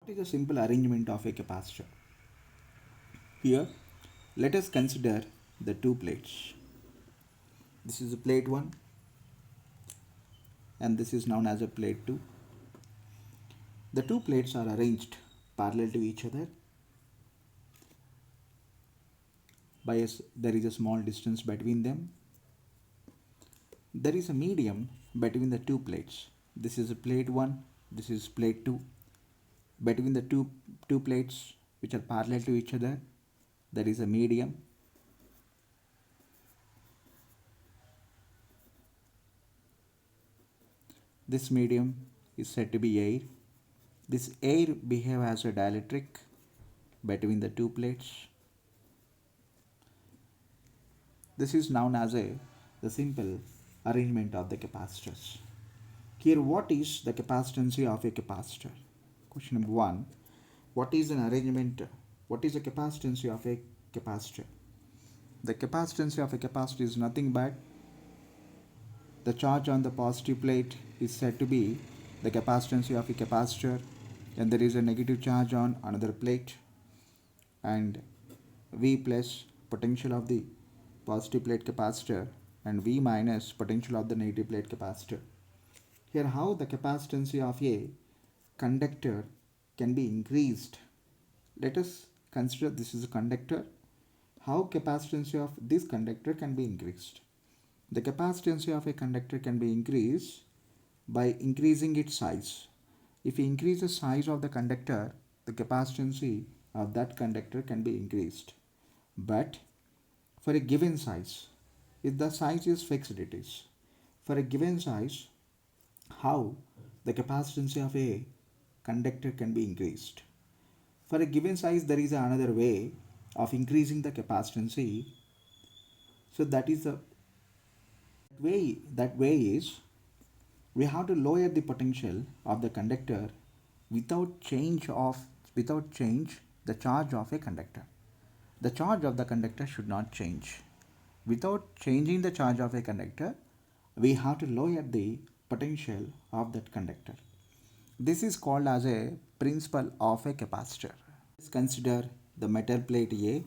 What is a simple arrangement of a capacitor? Here, let us consider the two plates. This is a plate 1 and this is known as a plate 2. The two plates are arranged parallel to each other. There is a small distance between them. There is a medium between the two plates. This is a plate 1, this is plate 2. Between the two plates which are parallel to each other, there is a medium. This medium is said to be air. This air behaves as a dielectric between the two plates. This is known as the simple arrangement of the capacitors. Here, what is the capacitance of a capacitor? Question number 1. What is an arrangement? What is the capacitance of a capacitor? The capacitance of a capacitor is nothing but the charge on the positive plate is said to be the capacitance of a capacitor, and there is a negative charge on another plate, and V plus potential of the positive plate capacitor and V minus potential of the negative plate capacitor. Here, how the capacitance of a conductor can be increased. Let us consider this is a conductor. How capacitance of this conductor can be increased? The capacitance of a conductor can be increased by increasing its size. If we increase the size of the conductor, the capacitance of that conductor can be increased. But for a given size, if the size is fixed, it is. For a given size, how the capacitance of a conductor can be increased? For a given size, there is another way of increasing the capacitance. So that way is we have to lower the potential of the conductor without change the charge of a conductor. The charge of the conductor should not change. Without changing the charge of a conductor, we have to lower the potential of that conductor. This is called as a principle of a capacitor. Let's consider the metal plate A.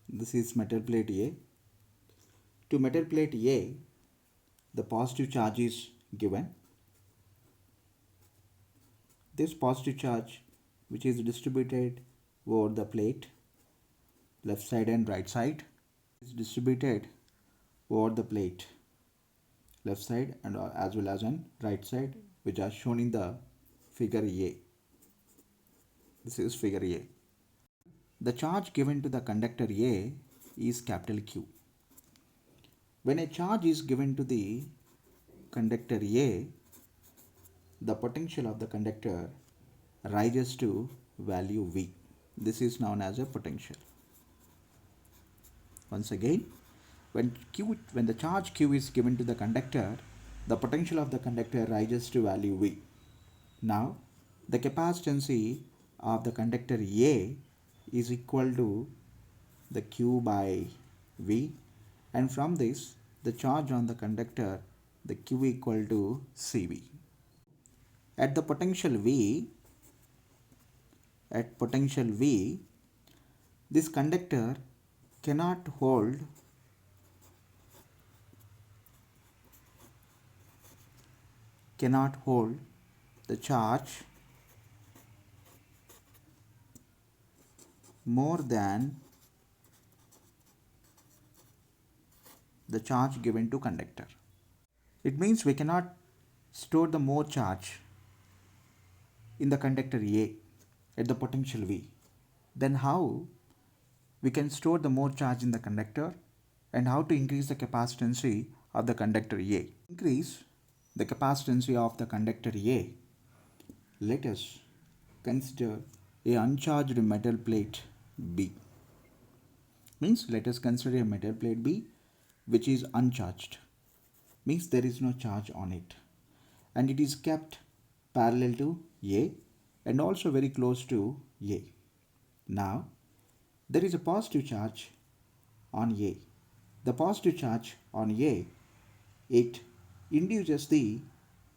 This is metal plate A. To metal plate A, the positive charge is given. This positive charge, which is distributed over the plate, left side and right side, is distributed over the plate, left side and as well as on right side, which are shown in the figure A. This is figure A. The charge given to the conductor A is capital Q. When a charge is given to the conductor A, the potential of the conductor rises to value V. This is known as a potential. Once again, when the charge Q is given to the conductor, the potential of the conductor rises to value V. Now, the capacitance of the conductor A is equal to the Q by V, and from this the charge on the conductor, the Q equal to CV. At potential V, this conductor cannot hold the charge more than the charge given to conductor. It means we cannot store the more charge in the conductor A at the potential V. Then how we can store the more charge in the conductor, and how to increase the capacitance of the conductor A? Increase the capacitance of the conductor A. Let us consider a uncharged metal plate B. Means let us consider a metal plate B which is uncharged. Means there is no charge on it, and it is kept parallel to A and also very close to A. Now there is a positive charge on A. The positive charge on A, it induces the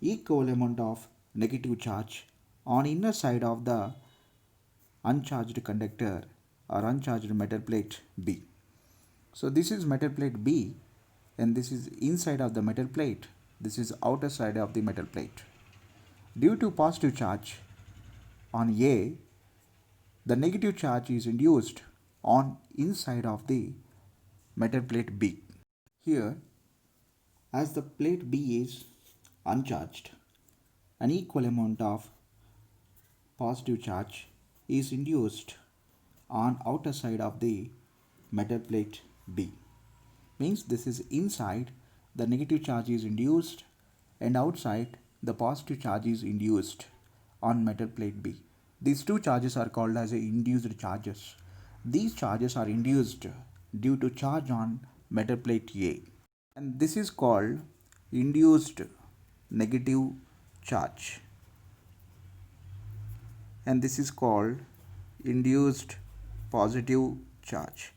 equal amount of negative charge on inner side of the uncharged conductor or uncharged metal plate B. So this is metal plate B and this is inside of the metal plate. This is outer side of the metal plate. Due to positive charge on A, the negative charge is induced on inside of the metal plate B. Here, as the plate B is uncharged, an equal amount of positive charge is induced on outer side of the metal plate B. Means this is inside the negative charge is induced and outside the positive charge is induced on metal plate B. These two charges are called as induced charges. These charges are induced due to charge on metal plate A, and this is called induced negative charge, and this is called induced positive charge.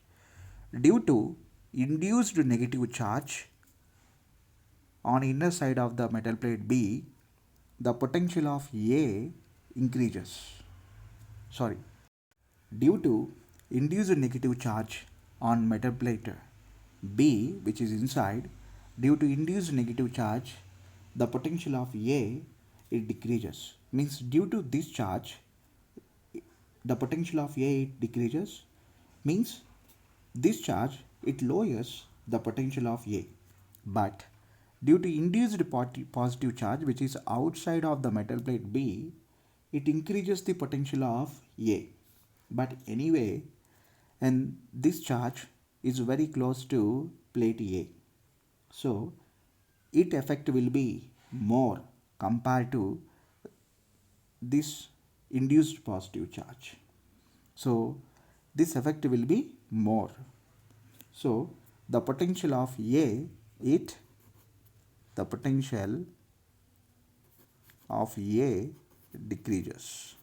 Due to induced negative charge on inner side of the metal plate B, the potential of A increases. Due to induced negative charge on metal plate B, which is inside, due to induced negative charge, the potential of A it decreases. Means due to this charge, the potential of A it decreases. Means this charge it lowers the potential of A, but due to induced positive charge which is outside of the metal plate B, it increases the potential of A. But anyway, and this charge is very close to plate A, so its effect will be more compared to this induced positive charge. So this effect will be more. So the potential of A, the potential of A decreases.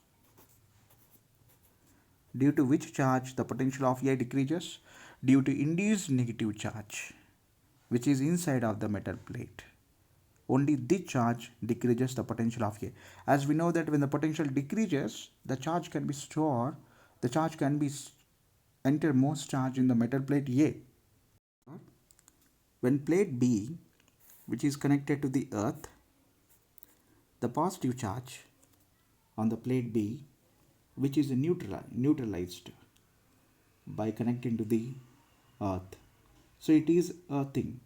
Due to which charge the potential of A decreases? Due to induced negative charge, which is inside of the metal plate. Only this charge decreases the potential of A. As we know that when the potential decreases, the charge can be stored, the charge can be enter most charge in the metal plate A. When plate B, which is connected to the earth, the positive charge on the plate B, which is neutralized by connecting to the earth. So it is earthing.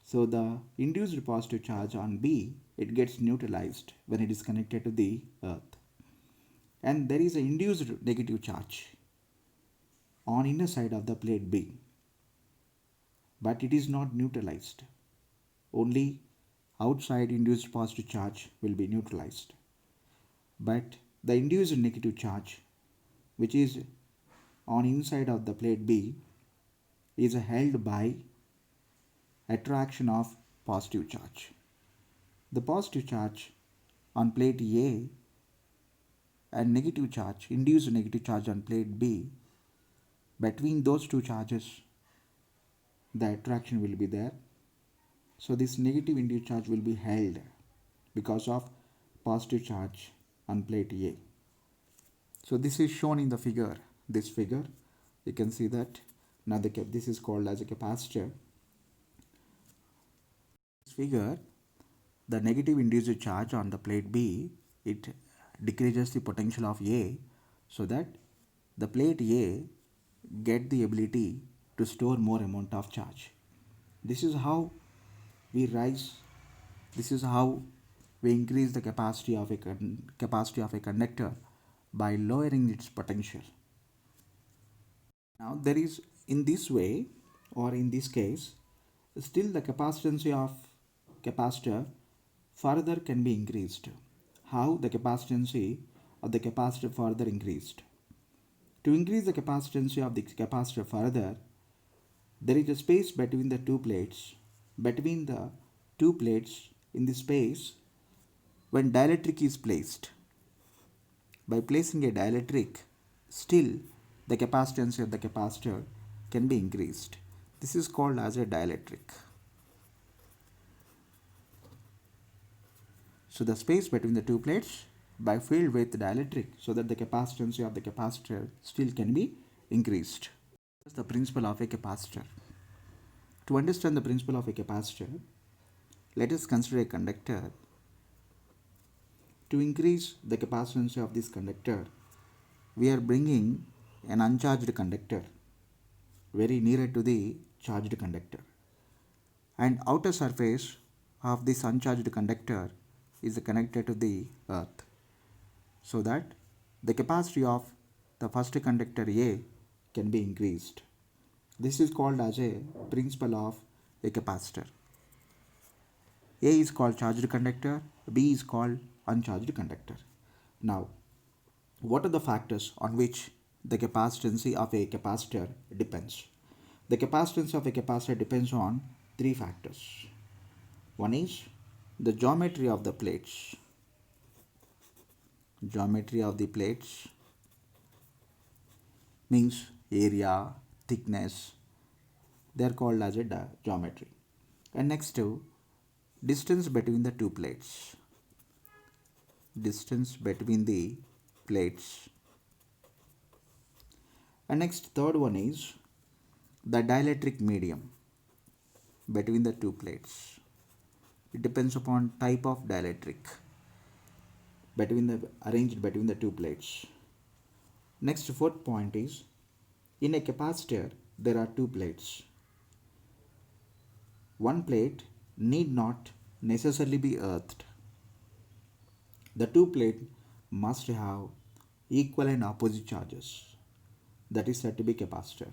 So the induced positive charge on B, it gets neutralized when it is connected to the earth. And there is an induced negative charge on inner side of the plate B, but it is not neutralized. Only outside induced positive charge will be neutralized. But the induced negative charge, which is on inside of the plate B, is held by attraction of positive charge. The positive charge on plate A and negative charge, induced negative charge on plate B, between those two charges, the attraction will be there. So this negative induced charge will be held because of positive charge on plate A. So this is shown in the figure. This figure, you can see that now this is called as a capacitor. This figure, the negative induced charge on the plate B, it decreases the potential of A, so that the plate A get the ability to store more amount of charge. This is how we rise. This is how we increase the capacity of a conductor by lowering its potential. Now there is, in this way or in this case, still the capacitance of capacitor further can be increased. How the capacitance of the capacitor further increased? To increase the capacitance of the capacitor further, there is a space between the two plates. Between the two plates, in the space, when dielectric is placed, by placing a dielectric, still the capacitance of the capacitor can be increased. This is called as a dielectric. So the space between the two plates by filled with dielectric so that the capacitance of the capacitor still can be increased. That's the principle of a capacitor. To understand the principle of a capacitor, let us consider a conductor. To increase the capacitance of this conductor, we are bringing an uncharged conductor very nearer to the charged conductor, and outer surface of this uncharged conductor is connected to the earth, so that the capacity of the first conductor A can be increased. This is called as a principle of a capacitor. A is called charged conductor, B is called uncharged conductor. Now, what are the factors on which the capacitance of a capacitor depends? The capacitance of a capacitor depends on three factors. One is the geometry of the plates. Geometry of the plates means area, thickness. They are called as a geometry. And next to distance between the two plates. Distance between the plates. And next, third one is the dielectric medium between the two plates. It depends upon type of dielectric arranged between the two plates. Next, fourth point is, in a capacitor there are two plates. One plate need not necessarily be earthed. The two plates must have equal and opposite charges. That is said to be capacitor.